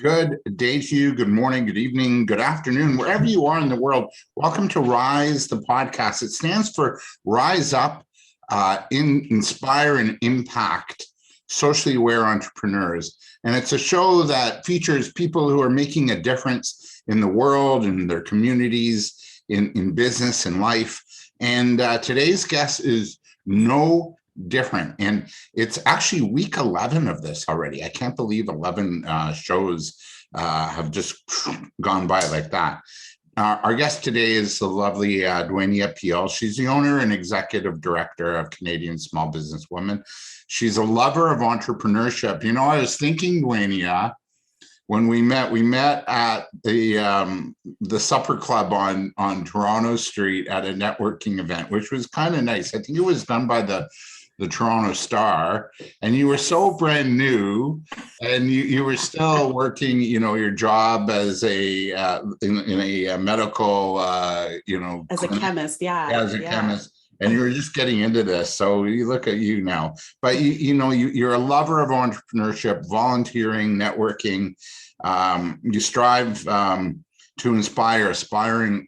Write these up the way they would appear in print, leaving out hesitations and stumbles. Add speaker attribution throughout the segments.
Speaker 1: Good day to you. Good morning, good evening, good afternoon, wherever you are in the world. Welcome to Rise, the podcast. It stands for Rise Up, Inspire and Impact Socially Aware Entrepreneurs. And it's a show that features people who are making a difference in the world, in their communities, in business and life. And today's guest is no different. And it's actually week 11 of this already. I can't believe 11 shows have just gone by like that. Our guest today is the lovely Dwania Peele. She's the owner and executive director of Canadian Small Business Women. She's a lover of entrepreneurship. You know, I was thinking, Dwania, when we met at the supper club on Toronto Street at a networking event, which was kind of nice. I think it was done by the Toronto Star, and you were so brand new, and you were still working, you know, your job as a in a medical,
Speaker 2: as clinic. A chemist,
Speaker 1: as a chemist, and you were just getting into this. So you look at you now, but you're a lover of entrepreneurship, volunteering, networking. You strive to inspire aspiring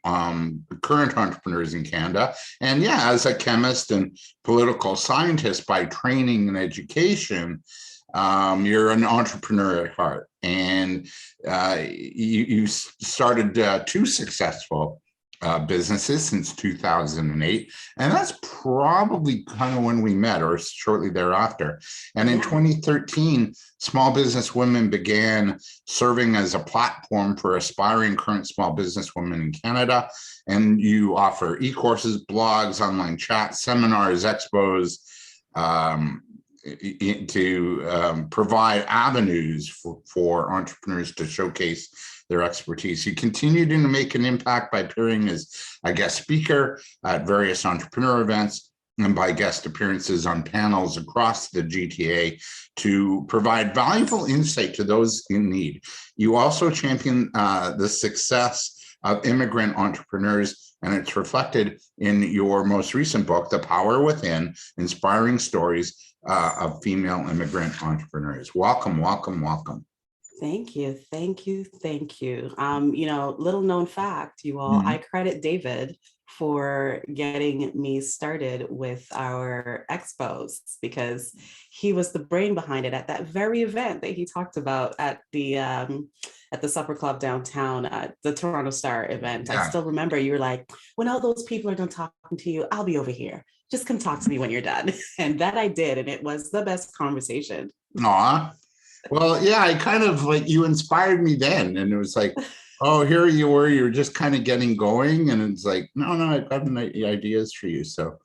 Speaker 1: current entrepreneurs in Canada. And yeah, as a chemist and political scientist by training and education, you're an entrepreneur at heart. And you started two successful businesses since 2008. And that's probably kind of when we met, or shortly thereafter. And in 2013, Small Business Women began serving as a platform for aspiring current small business women in Canada. And you offer e-courses, blogs, online chats, seminars, expos, to provide avenues for entrepreneurs to showcase their expertise. You continue to make an impact by appearing as a guest speaker at various entrepreneur events and by guest appearances on panels across the GTA to provide valuable insight to those in need. You also champion the success of immigrant entrepreneurs, and it's reflected in your most recent book, The Power Within: Inspiring Stories of Female Immigrant Entrepreneurs. Welcome, welcome, welcome.
Speaker 2: Thank you. Little known fact, you all, I credit David for getting me started with our expos, because he was the brain behind it at that very event that he talked about at the supper club downtown at the Toronto Star event. I still remember you were like, when all those people are done talking to you, I'll be over here. Just come talk to me when you're done. And that I did. And it was the best conversation.
Speaker 1: Aw. Well, yeah, I kind of like, you inspired me then. And it was like, oh, here you were, you're just kind of getting going. And it's like, no, I've got ideas for you. So,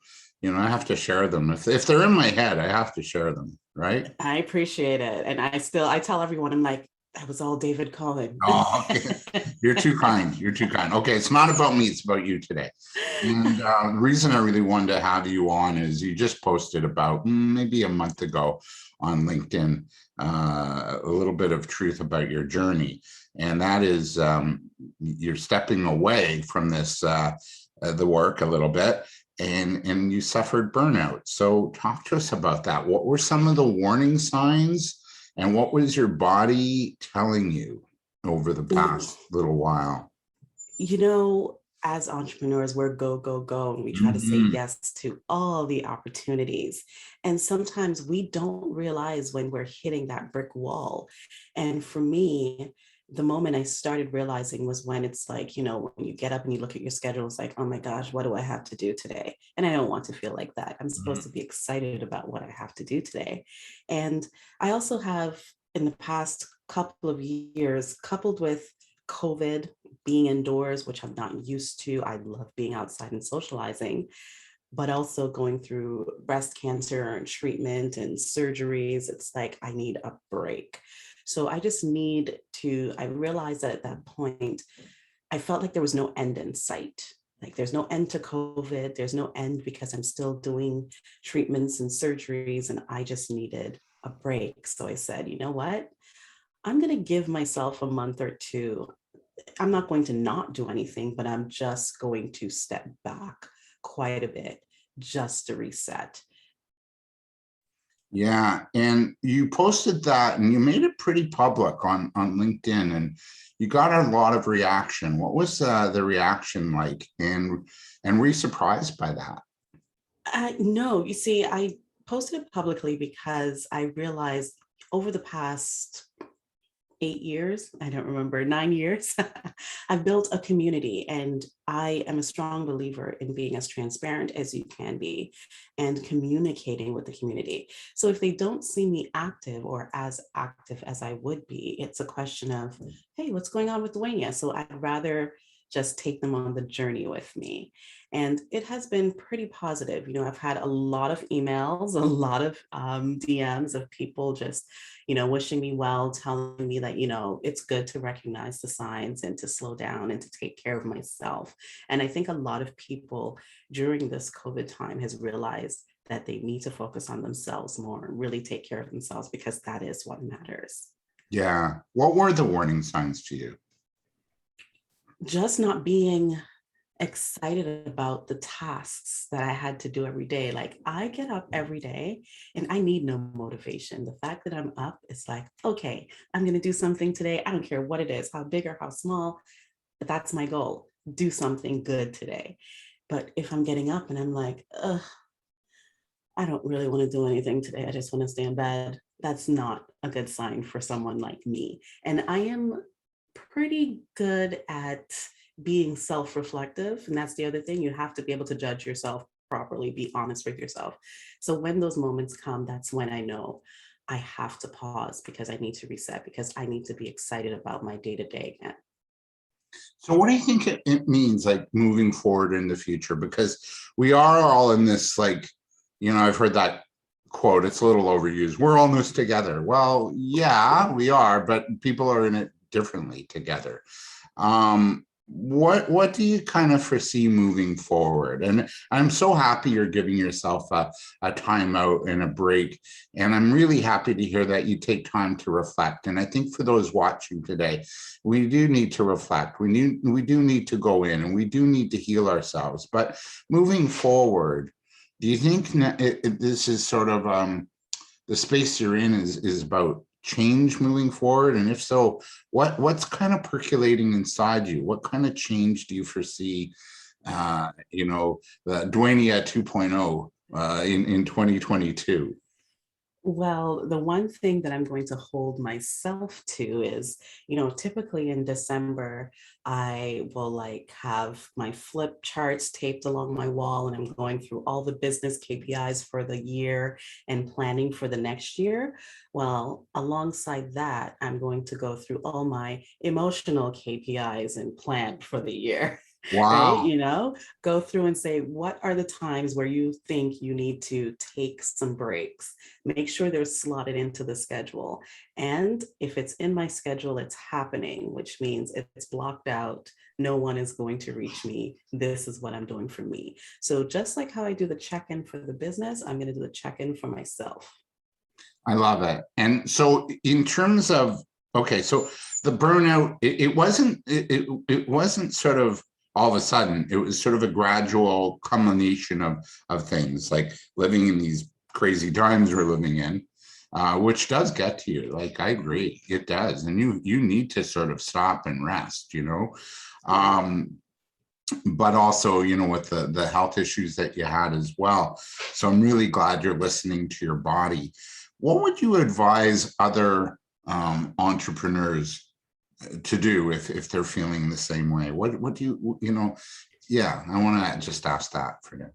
Speaker 1: I have to share them. If they're in my head, I have to share them. Right.
Speaker 2: I appreciate it. And I tell everyone, I'm like, that was all David calling.
Speaker 1: Oh, okay. You're too kind. You're too kind. Okay. It's not about me. It's about you today. And the reason I really wanted to have you on is you just posted about maybe a month ago on LinkedIn, a little bit of truth about your journey. And that is you're stepping away from this, the work a little bit, and you suffered burnout. So talk to us about that. What were some of the warning signs, and what was your body telling you over the past little while?
Speaker 2: As entrepreneurs, we're go, go, go, and we try to say yes to all the opportunities. And sometimes we don't realize when we're hitting that brick wall. And for me, the moment I started realizing was when it's like, when you get up and you look at your schedule, it's like, oh my gosh, what do I have to do today? And I don't want to feel like that. I'm supposed to be excited about what I have to do today. And I also have, in the past couple of years, coupled with COVID, being indoors, which I'm not used to. I love being outside and socializing, but also going through breast cancer and treatment and surgeries. It's like, I need a break. So I realized that at that point, I felt like there was no end in sight. Like, there's no end to COVID. There's no end, because I'm still doing treatments and surgeries, and I just needed a break. So I said, you know what? I'm going to give myself a month or two. I'm not going to not do anything, but I'm just going to step back quite a bit just to reset.
Speaker 1: Yeah, and you posted that and you made it pretty public on LinkedIn, and you got a lot of reaction. What was the reaction like? And were you surprised by that?
Speaker 2: No, you see, I posted it publicly because I realized over the past 8 years, I don't remember, 9 years, I've built a community, and I am a strong believer in being as transparent as you can be and communicating with the community. So if they don't see me active or as active as I would be, it's a question of, hey, what's going on with Dwania? So I'd rather just take them on the journey with me. And it has been pretty positive. I've had a lot of emails, a lot of DMs of people just wishing me well, telling me that, it's good to recognize the signs and to slow down and to take care of myself. And I think a lot of people during this COVID time has realized that they need to focus on themselves more and really take care of themselves, because that is what matters.
Speaker 1: Yeah. What were the warning signs to you?
Speaker 2: Just not being excited about the tasks that I had to do every day. Like, I get up every day and I need no motivation. The fact that I'm up is like, okay, I'm going to do something today. I don't care what it is, how big or how small, but that's my goal. Do something good today. But if I'm getting up and I'm like, ugh, I don't really want to do anything today, I just want to stay in bed, that's not a good sign for someone like me. And I am pretty good at being self-reflective. And that's the other thing. You have to be able to judge yourself properly, be honest with yourself. So when those moments come, that's when I know I have to pause, because I need to reset, because I need to be excited about my day-to-day again.
Speaker 1: So what do you think it means, like, moving forward in the future? Because we are all in this, like, I've heard that quote, it's a little overused. We're all in this together. Well, yeah, we are, but people are in it differently together. What do you kind of foresee moving forward? And I'm so happy you're giving yourself a timeout and a break. And I'm really happy to hear that you take time to reflect. And I think for those watching today, we do need to reflect. We do need to go in, and we do need to heal ourselves. But moving forward, do you think this is sort of the space you're in is about change moving forward? And if so, what's kind of percolating inside you? What kind of change do you foresee, the Dwania 2.0 in 2022?
Speaker 2: Well, the one thing that I'm going to hold myself to is, typically in December, I will like have my flip charts taped along my wall, and I'm going through all the business KPIs for the year and planning for the next year. Well, alongside that, I'm going to go through all my emotional KPIs and plan for the year. Right?
Speaker 1: Wow.
Speaker 2: Go through and say, what are the times where you think you need to take some breaks? Make sure they're slotted into the schedule. And if it's in my schedule, it's happening, which means it's blocked out. No one is going to reach me. This is what I'm doing for me. So just like how I do the check-in for the business, I'm going to do the check-in for myself.
Speaker 1: I love it. And so in terms of, okay, so the burnout, it wasn't sort of all of a sudden. It was sort of a gradual culmination of things, like living in these crazy times we're living in, which does get to you. Like, I agree, it does. And you need to sort of stop and rest, um, but also, with the health issues that you had as well. So I'm really glad you're listening to your body. What would you advise other entrepreneurs to do if they're feeling the same way? What do yeah, I want to just ask that for you.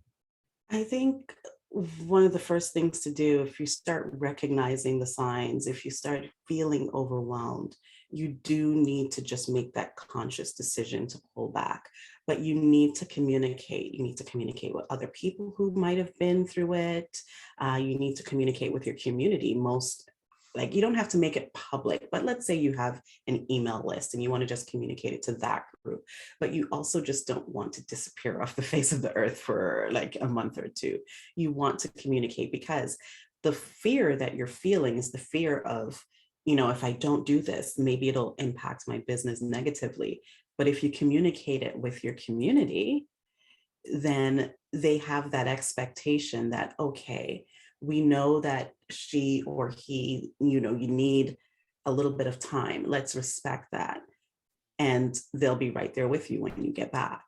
Speaker 2: I think one of the first things to do, if you start recognizing the signs, if you start feeling overwhelmed, you do need to just make that conscious decision to pull back. But you need to communicate. You need to communicate with other people who might have been through it. You need to communicate with your community. Like, you don't have to make it public, but let's say you have an email list and you want to just communicate it to that group, but you also just don't want to disappear off the face of the earth for like a month or two. You want to communicate, because the fear that you're feeling is the fear of, if I don't do this, maybe it'll impact my business negatively. But if you communicate it with your community, then they have that expectation that, okay, we know that she or he, you need a little bit of time. Let's respect that. And they'll be right there with you when you get back.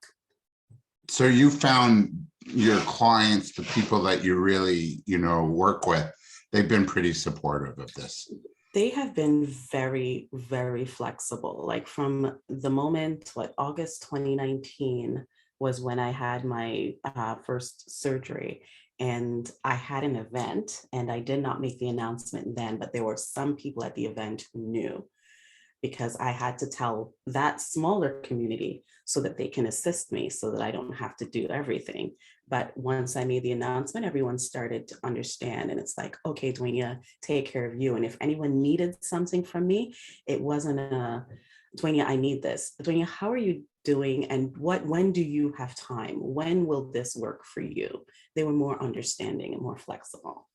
Speaker 1: So you found your clients, the people that you really, work with, they've been pretty supportive of this.
Speaker 2: They have been very, very flexible. Like from the moment, August 2019 was when I had my first surgery. And I had an event, and I did not make the announcement then, but there were some people at the event who knew, because I had to tell that smaller community so that they can assist me, so that I don't have to do everything. But once I made the announcement, everyone started to understand. And it's like, okay, Dwania, take care of you. And if anyone needed something from me, it wasn't Dwania, I need this. Dwania, how are you doing? And when do you have time? When will this work for you? They were more understanding and more flexible.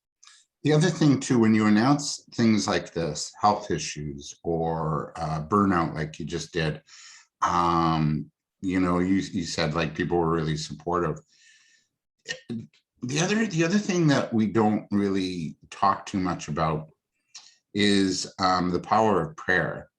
Speaker 1: The other thing too, when you announce things like this, health issues or burnout, like you just did, you said like people were really supportive. The other thing that we don't really talk too much about is the power of prayer.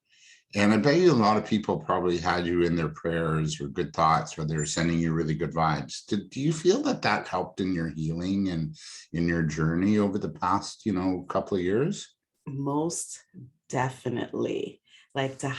Speaker 1: And I bet you a lot of people probably had you in their prayers or good thoughts, or they're sending you really good vibes. Do you feel that helped in your healing and in your journey over the past, couple of years?
Speaker 2: Most definitely. Like to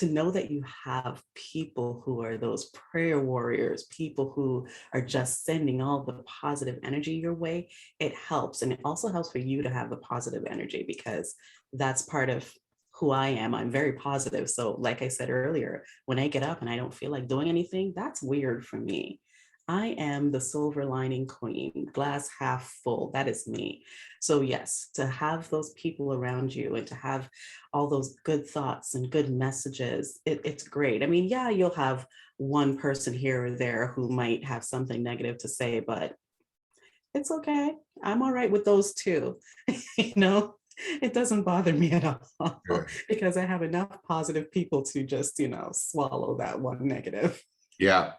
Speaker 2: know that you have people who are those prayer warriors, people who are just sending all the positive energy your way, it helps. And it also helps for you to have the positive energy, because that's part of who I am. I'm very positive. So like I said earlier, when I get up and I don't feel like doing anything, that's weird for me. I am the silver lining queen, glass half full. That is me. So yes, to have those people around you and to have all those good thoughts and good messages, it's great. I mean, yeah, you'll have one person here or there who might have something negative to say, but it's okay. I'm all right with those too. It doesn't bother me at all
Speaker 1: Sure.
Speaker 2: because I have enough positive people to just, swallow that one negative.
Speaker 1: Yeah.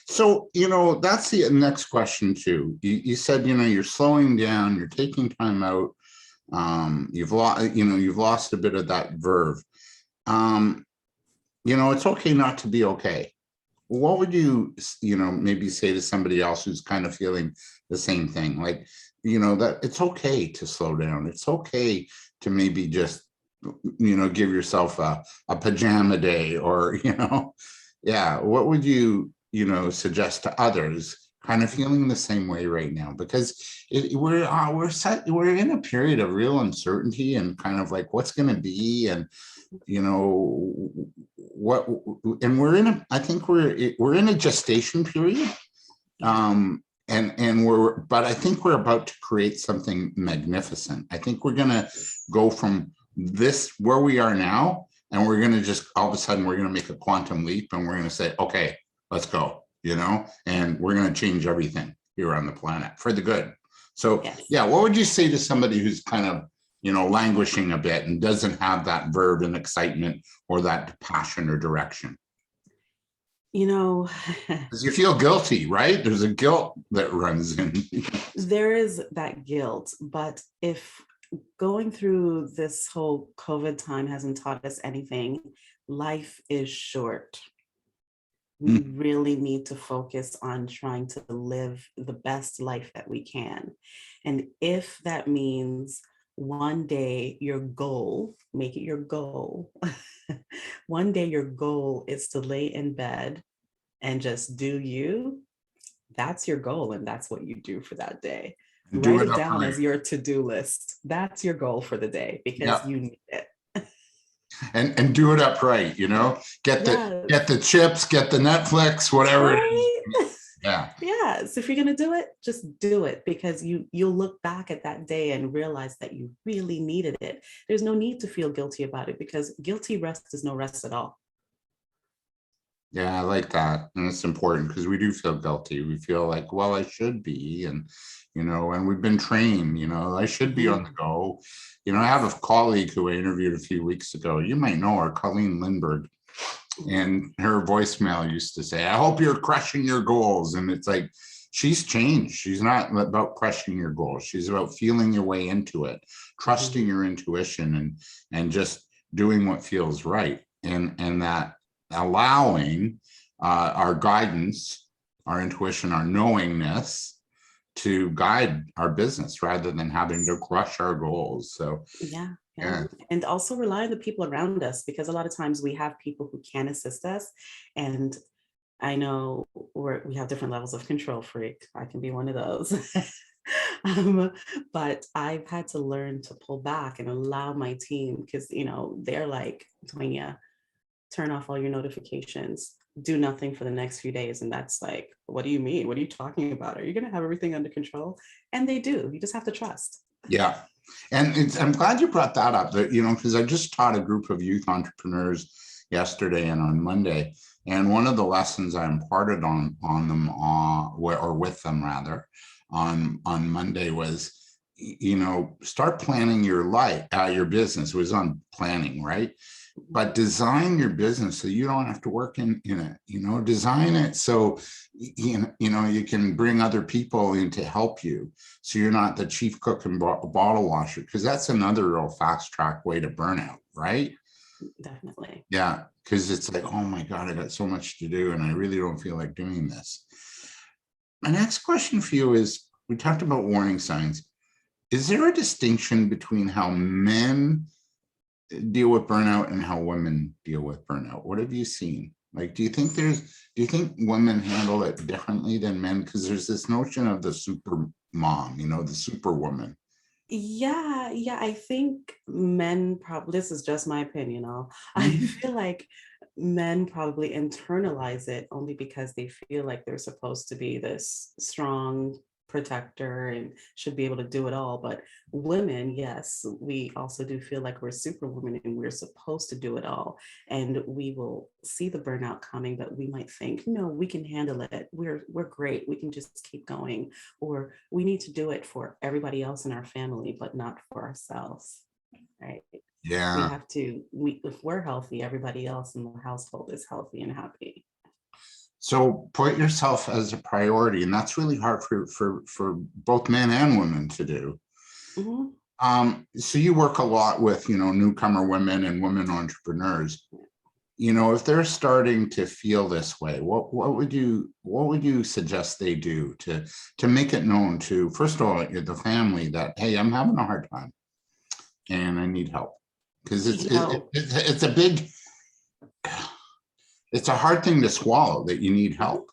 Speaker 1: So, that's the next question too. You said, you're slowing down, you're taking time out. You've lost a bit of that verve. It's okay not to be okay. What would you, maybe say to somebody else who's kind of feeling the same thing? Like, that it's okay to slow down. It's okay to maybe just, give yourself a pajama day, or, yeah. What would you, suggest to others kind of feeling the same way right now? Because we're in a period of real uncertainty and kind of like what's going to be, and what, and I think we're in a gestation period. But I think we're about to create something magnificent. I think we're going to go from this, where we are now, and we're going to just, all of a sudden, we're going to make a quantum leap, and we're going to say, okay, let's go, and we're going to change everything here on the planet for the good. So,
Speaker 2: Yes.
Speaker 1: Yeah, what would you say to somebody who's kind of, languishing a bit and doesn't have that verve and excitement or that passion or direction? Because you feel guilty, right? There's a guilt that runs in.
Speaker 2: There is that guilt, but if going through this whole COVID time hasn't taught us anything, life is short. We really need to focus on trying to live the best life that we can. And if that means one day your goal, make it your goal. One day your goal is to lay in bed and just do you. That's your goal, and that's what you do for that day. Write it down as your to-do list. That's your goal for the day, because you need it.
Speaker 1: And do it upright, get the chips, get the Netflix, whatever it is.
Speaker 2: Yeah. So if you're going to do it, just do it, because you'll look back at that day and realize that you really needed it. There's no need to feel guilty about it, because guilty rest is no rest at all.
Speaker 1: Yeah, I like that. And it's important, because we do feel guilty. We feel like, well, I should be. And, and we've been trained, I should be on the go. I have a colleague who I interviewed a few weeks ago. You might know her, Colleen Lindbergh. And her voicemail used to say, I hope you're crushing your goals. And it's like, she's changed. She's not about crushing your goals. She's about feeling your way into it, trusting your intuition, and just doing what feels right, and that allowing our guidance, our intuition, our knowingness to guide our business rather than having to crush our goals. So
Speaker 2: Yeah.
Speaker 1: yeah.
Speaker 2: And also rely on the people around us, because a lot of times we have people who can assist us. And I know we have different levels of control freak. I can be one of those. um, but I've had to learn to pull back and allow my team, because, they're like, Dwania, turn off all your notifications, do nothing for the next few days. And that's like, what do you mean? What are you talking about? Are you going to have everything under control? And they do. You just have to trust.
Speaker 1: Yeah. And I'm glad you brought that up, that, because I just taught a group of youth entrepreneurs yesterday and on Monday. And one of the lessons I imparted on them, or with them rather, on Monday was, start planning your life, your business. It was on planning, right? But design your business so you don't have to work in it. Design it so you can bring other people in to help you, so you're not the chief cook and bottle washer, because that's another real fast track way to burnout, right?
Speaker 2: Definitely.
Speaker 1: Yeah, because it's like, oh my God, I got so much to do and I really don't feel like doing this. My next question for you is, we talked about warning signs. Is there a distinction between how men deal with burnout and how women deal with burnout? What have you seen? Like, do you think women handle it differently than men? Because there's this notion of the super mom, the superwoman.
Speaker 2: Yeah, I think men probably, this is just my opinion, I feel like men probably internalize it only because they feel like they're supposed to be this strong protector and should be able to do it all. But women, yes, we also do feel like we're superwomen and we're supposed to do it all. And we will see the burnout coming, but we might think, no, we can handle it. We're great. We can just keep going. Or we need to do it for everybody else in our family, but not for ourselves. Right. We
Speaker 1: Yeah.
Speaker 2: have to, if we're healthy, everybody else in the household is healthy and happy.
Speaker 1: So put yourself as a priority, and that's really hard for both men and women to do. So you work a lot with newcomer women and women entrepreneurs. If they're starting to feel this way, what would you suggest they do to make it known to, first of all, the family that, hey, I'm having a hard time and I need help? Because it's a big, it's a hard thing to swallow that you need help.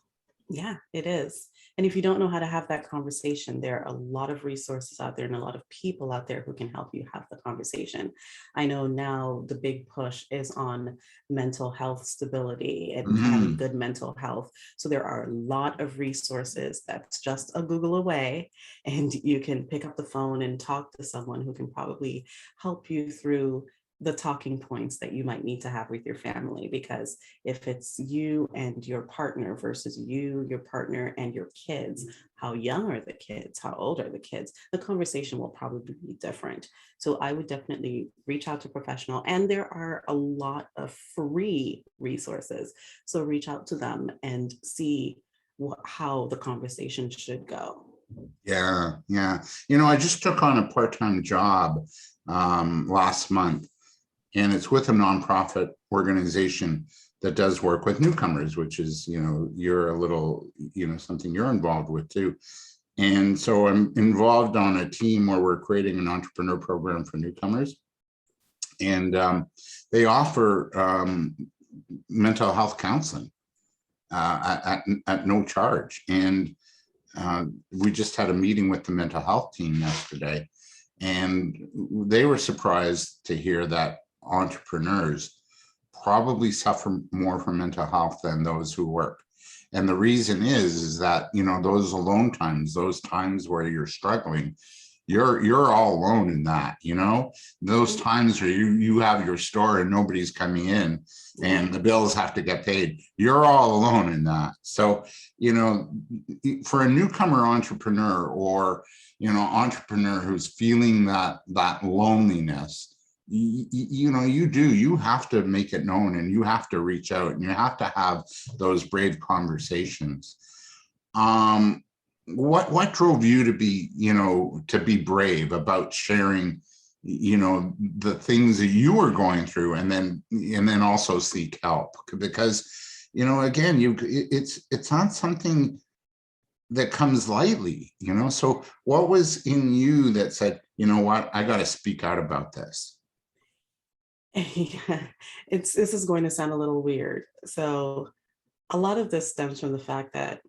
Speaker 2: Yeah, it is. And if you don't know how to have that conversation, there are a lot of resources out there and a lot of people out there who can help you have the conversation. I know now the big push is on mental health stability and having good mental health. So there are a lot of resources that's just a Google away, and you can pick up the phone and talk to someone who can probably help you through the talking points that you might need to have with your family. Because if it's you and your partner versus you, your partner, and your kids, how young are the kids? How old are the kids? The conversation will probably be different. So I would definitely reach out to a professional, and there are a lot of free resources. So reach out to them and see how the conversation should go.
Speaker 1: Yeah. I just took on a part-time job last month, and it's with a nonprofit organization that does work with newcomers, which is, you're a little, something you're involved with too. And so I'm involved on a team where we're creating an entrepreneur program for newcomers. And they offer mental health counseling at no charge. And we just had a meeting with the mental health team yesterday, and they were surprised to hear that entrepreneurs probably suffer more from mental health than those who work. And the reason is that, those alone times, those times where you're struggling, you're all alone in that, those times where you have your store and nobody's coming in and the bills have to get paid, you're all alone in that. So, for a newcomer entrepreneur, or, entrepreneur who's feeling that loneliness, you have to make it known, and you have to reach out, and you have to have those brave conversations. what drove you to be, to be brave about sharing, the things that you were going through, and then also seek help? Because, again, it's not something that comes lightly, so what was in you that said, you know what, I got to speak out about this?
Speaker 2: Yeah, this is going to sound a little weird. So a lot of this stems from the fact that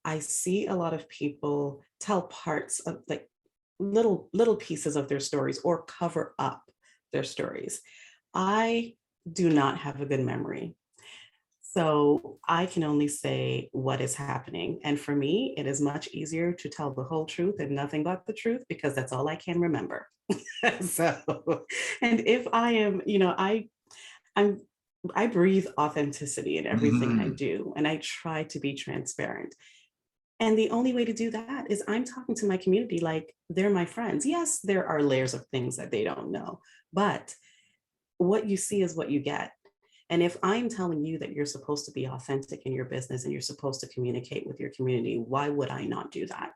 Speaker 2: I see a lot of people tell parts of like little pieces of their stories or cover up their stories. I do not have a good memory. So I can only say what is happening. And for me, it is much easier to tell the whole truth and nothing but the truth because that's all I can remember. So, and if I am, I'm I breathe authenticity in everything I
Speaker 1: Mhm.
Speaker 2: do, and I try to be transparent. And the only way to do that is I'm talking to my community like they're my friends. Yes, there are layers of things that they don't know, but what you see is what you get. And if I'm telling you that you're supposed to be authentic in your business and you're supposed to communicate with your community, why would I not do that?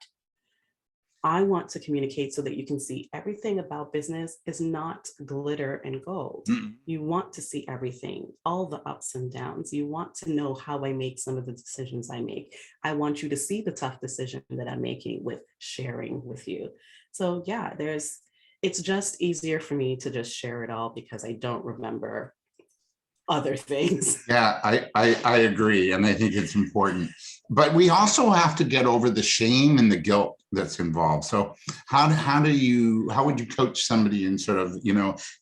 Speaker 2: I want to communicate so that you can see everything about business is not glitter and gold.
Speaker 1: Mhm.
Speaker 2: You want to see everything, all the ups and downs. You want to know how I make some of the decisions I make. I want you to see the tough decision that I'm making with sharing with you. So yeah, it's just easier for me to just share it all because I don't remember other things.
Speaker 1: Yeah, I agree, and I think it's important. But we also have to get over the shame and the guilt that's involved. So how would you coach somebody in sort of,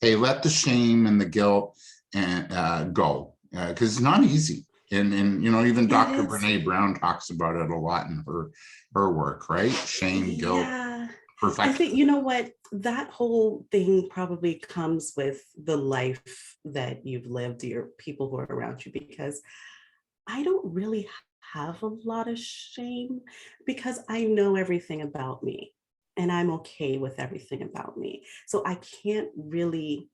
Speaker 1: hey, let the shame and the guilt and go, because it's not easy. And even
Speaker 2: It
Speaker 1: Dr.
Speaker 2: is,
Speaker 1: Brene Brown talks about it a lot in her work, right? Shame, guilt,
Speaker 2: yeah. I
Speaker 1: perfection.
Speaker 2: think, you know what, that whole thing probably comes with the life that you've lived, your people who are around you, because I don't really have a lot of shame because I know everything about me and I'm okay with everything about me. So I can't really,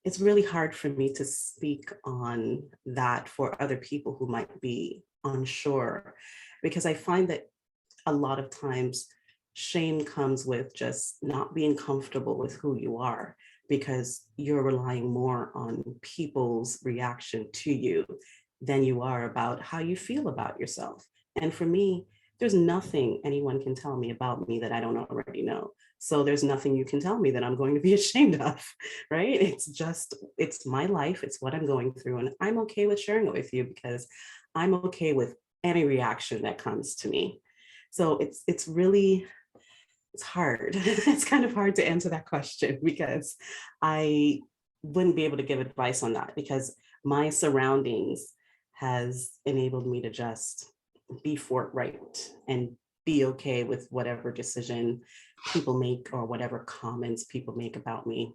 Speaker 2: it's really hard for me to speak on that for other people who might be unsure because I find that a lot of times shame comes with just not being comfortable with who you are because you're relying more on people's reaction to you than you are about how you feel about yourself. And for me, there's nothing anyone can tell me about me that I don't already know. So there's nothing you can tell me that I'm going to be ashamed of, right? It's my life, it's what I'm going through, and I'm okay with sharing it with you because I'm okay with any reaction that comes to me. So it's really, it's hard. It's kind of hard to answer that question because I wouldn't be able to give advice on that because my surroundings has enabled me to just be forthright and be okay with whatever decision people make or whatever comments people make about me.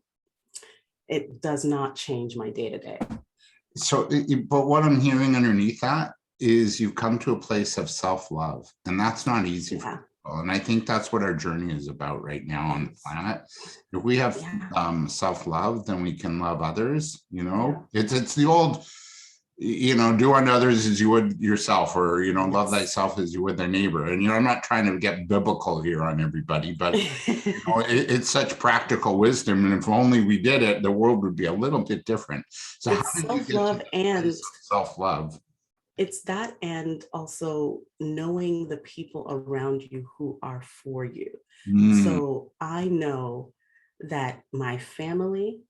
Speaker 2: It does not change my day to day.
Speaker 1: So, but what I'm hearing underneath that is you've come to a place of self-love, and that's not easy for
Speaker 2: Yeah.
Speaker 1: people. And I think that's what our journey is about right now on the
Speaker 2: Yes.
Speaker 1: planet. If we have
Speaker 2: Yeah.
Speaker 1: self-love, then we can love others.
Speaker 2: Yeah.
Speaker 1: It's the old, do unto others as you would yourself, or love
Speaker 2: Yes.
Speaker 1: thyself as you would thy neighbor. And I'm not trying to get biblical here on everybody, but it's such practical wisdom, and if only we did it, the world would be a little bit different. So how
Speaker 2: It's
Speaker 1: did you get to
Speaker 2: self-love,
Speaker 1: that
Speaker 2: and
Speaker 1: place of self-love?
Speaker 2: it's that, and also knowing the people around you who are for you.
Speaker 1: Mm,
Speaker 2: So I know that my family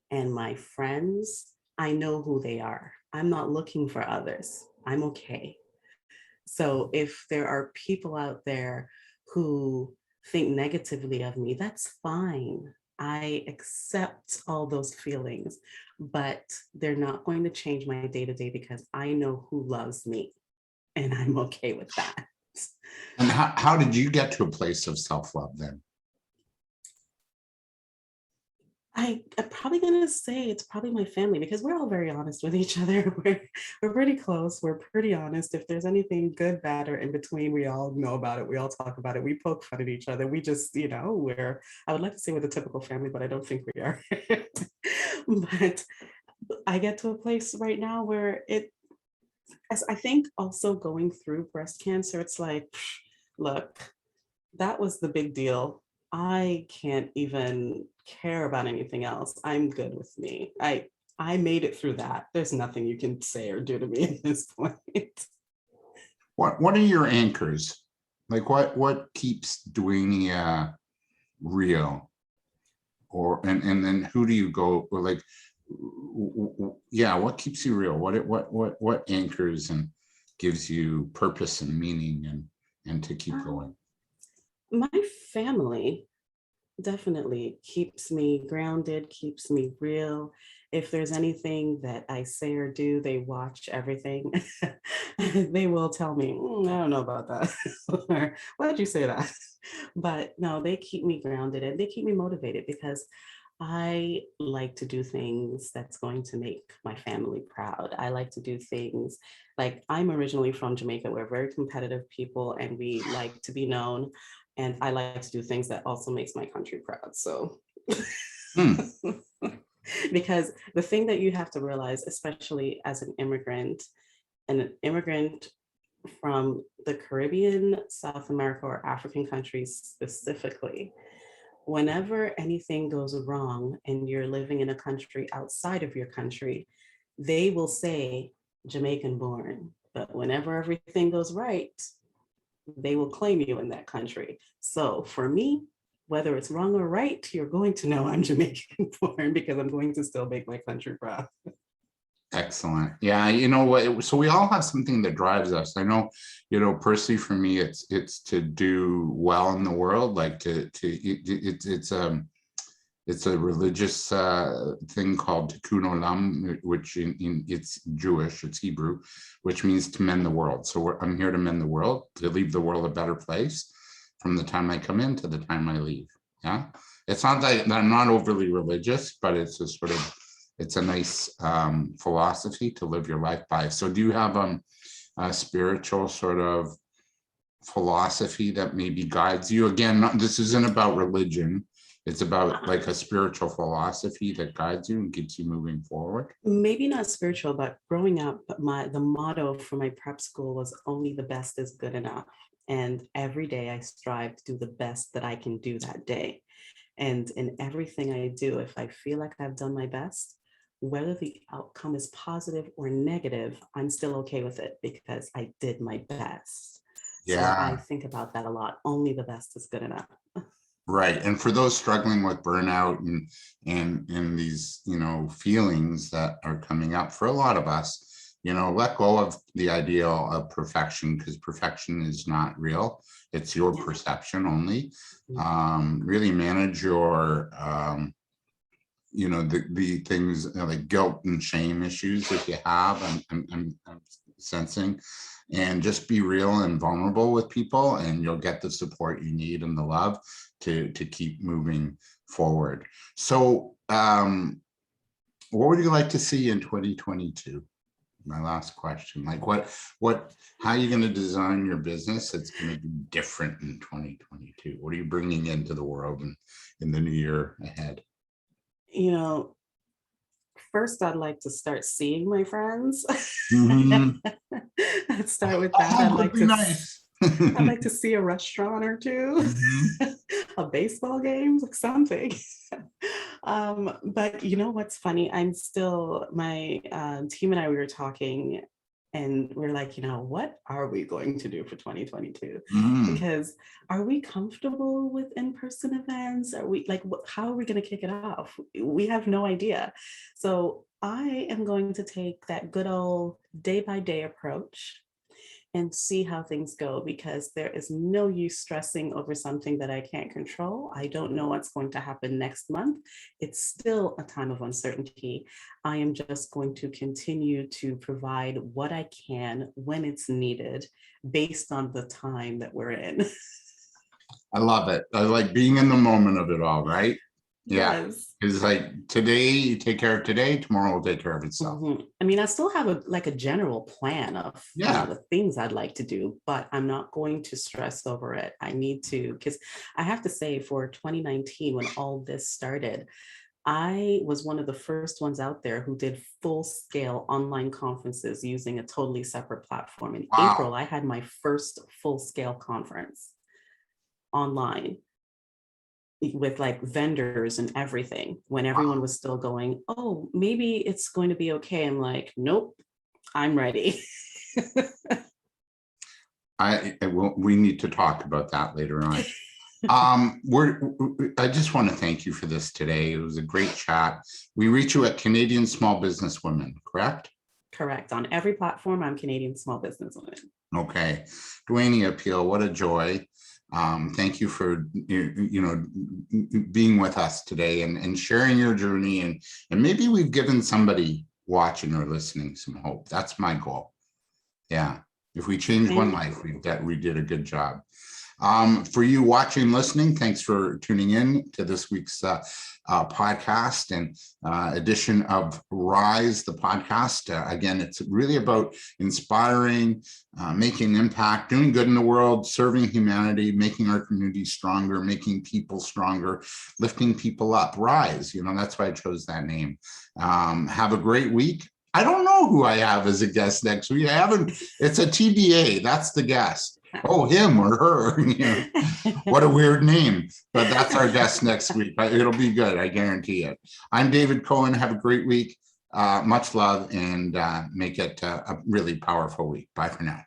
Speaker 2: and my friends, I know who they are. I'm not looking for others. I'm okay. So if there are people out there who think negatively of me, that's fine. I accept all those feelings, but they're not going to change my day to day because I know who loves me and I'm okay with that.
Speaker 1: and how did you get to a place of self-love then?
Speaker 2: I'm probably gonna say it's probably my family because we're all very honest with each other. We're pretty close. We're pretty honest. If there's anything good, bad, or in between, we all know about it. We all talk about it. We poke fun at each other. We just, we're, I would like to say we're the typical family, but I don't think we are. But I get to a place right now where as I think also going through breast cancer, it's like, look, That was the big deal. I can't even care about anything else. I'm good with me. I made it through that. There's nothing you can say or do to me at this point.
Speaker 1: What are your anchors? Like what keeps Dwania real? Or and then who do you go, or like yeah, what keeps you real? What anchors and gives you purpose and meaning and to keep
Speaker 2: Um,
Speaker 1: going?
Speaker 2: my family definitely keeps me grounded, keeps me real. If there's anything that I say or do, they watch everything. They will tell me, I don't know about that. Or why did you say that? But no, they keep me grounded and they keep me motivated because I like to do things that's going to make my family proud. I like to do things like I'm originally from Jamaica. We're very competitive people and we like to be known. And I like to do things that also makes my country proud. So
Speaker 1: Hmm.
Speaker 2: because the thing that you have to realize, especially as an immigrant from the Caribbean, South America, or African countries specifically, whenever anything goes wrong and you're living in a country outside of your country, they will say Jamaican born. But whenever everything goes right, they will claim you in that country. So for me, whether it's wrong or right, you're going to know I'm Jamaican born because I'm going to still make my country proud.
Speaker 1: Excellent. Yeah, you know what? So we all have something that drives us. I know, personally for me, it's to do well in the world, like it's a religious thing called Tikkun Olam, which it's Jewish, it's Hebrew, which means to mend the world. So I'm here to mend the world, to leave the world a better place from the time I come in to the time I leave. Yeah, it's not that I'm not overly religious, but it's a nice philosophy to live your life by. So do you have a spiritual sort of philosophy that maybe guides you? Again, this isn't about religion. It's about like a spiritual philosophy that guides you and keeps you moving forward.
Speaker 2: Maybe not spiritual, but growing up, the motto for my prep school was only the best is good enough. And every day I strive to do the best that I can do that day. And in everything I do, if I feel like I've done my best, whether the outcome is positive or negative, I'm still okay with it because I did my best. So I
Speaker 1: Yeah,
Speaker 2: think about that a lot. Only the best is good enough.
Speaker 1: right. And for those struggling with burnout and these, feelings that are coming up for a lot of us, let go of the ideal of perfection, because perfection is not real. It's your
Speaker 2: Yeah.
Speaker 1: perception only.
Speaker 2: Mhm.
Speaker 1: Really manage your the things, like guilt and shame issues that you have. I'm sensing, and just be real and vulnerable with people, and you'll get the support you need and the love to keep moving forward. So what would you like to see in 2022? My last question. Like how are you going to design your business that's going to be different in 2022? What are you bringing into the world in the new year ahead?
Speaker 2: You know, first I'd like to start seeing my friends.
Speaker 1: Mhm.
Speaker 2: Let's start with
Speaker 1: At
Speaker 2: that.
Speaker 1: home would be nice.
Speaker 2: I'd like to see a restaurant or two,
Speaker 1: Mhm.
Speaker 2: a baseball game, like something. But you know what's funny? My team and I, we were talking and we're like, what are we going to do for 2022?
Speaker 1: Mhm.
Speaker 2: Because are we comfortable with in-person events? Are we like, how are we going to kick it off? We have no idea. So I am going to take that good old day by day approach and see how things go because there is no use stressing over something that I can't control. I don't know what's going to happen next month. It's still a time of uncertainty. I am just going to continue to provide what I can when it's needed based on the time that we're in.
Speaker 1: I love it. I like being in the moment of it all, right? Yeah.
Speaker 2: Yes.
Speaker 1: It's like today, you take care of today, tomorrow will take care of itself.
Speaker 2: I mean, I still have a general plan of,
Speaker 1: Yeah.
Speaker 2: the things I'd like to do, but I'm not going to stress over it. I need to, because I have to say for 2019, when all this started, I was one of the first ones out there who did full scale online conferences using a totally separate platform. In April,
Speaker 1: Wow.
Speaker 2: I had my first full scale conference. online with like vendors and everything when everyone was still going, oh, maybe it's going to be okay. I'm like, nope, I'm ready.
Speaker 1: We need to talk about that later on. I just want to thank you for this today. It was a great chat. We reach you at Canadian Small Business Women, correct?
Speaker 2: Correct. On every platform, I'm Canadian Small Business Women.
Speaker 1: Okay. Dwania Peele, what a joy. Thank you for being with us today and sharing your journey, and maybe we've given somebody watching or listening some hope. That's my goal. Yeah. If we change one life, we did a good job. For you watching and listening, thanks for tuning in to this week's podcast and edition of Rise, the podcast. Again, it's really about inspiring, making an impact, doing good in the world, serving humanity, making our community stronger, making people stronger, lifting people up. Rise, that's why I chose that name. Have a great week. I don't know who I have as a guest next week. It's a TBA. That's the guest. Oh, him or her. What a weird name. But that's our guest next week. It'll be good. I guarantee it. I'm David Cohen. Have a great week. Much love, and make it a really powerful week. Bye for now.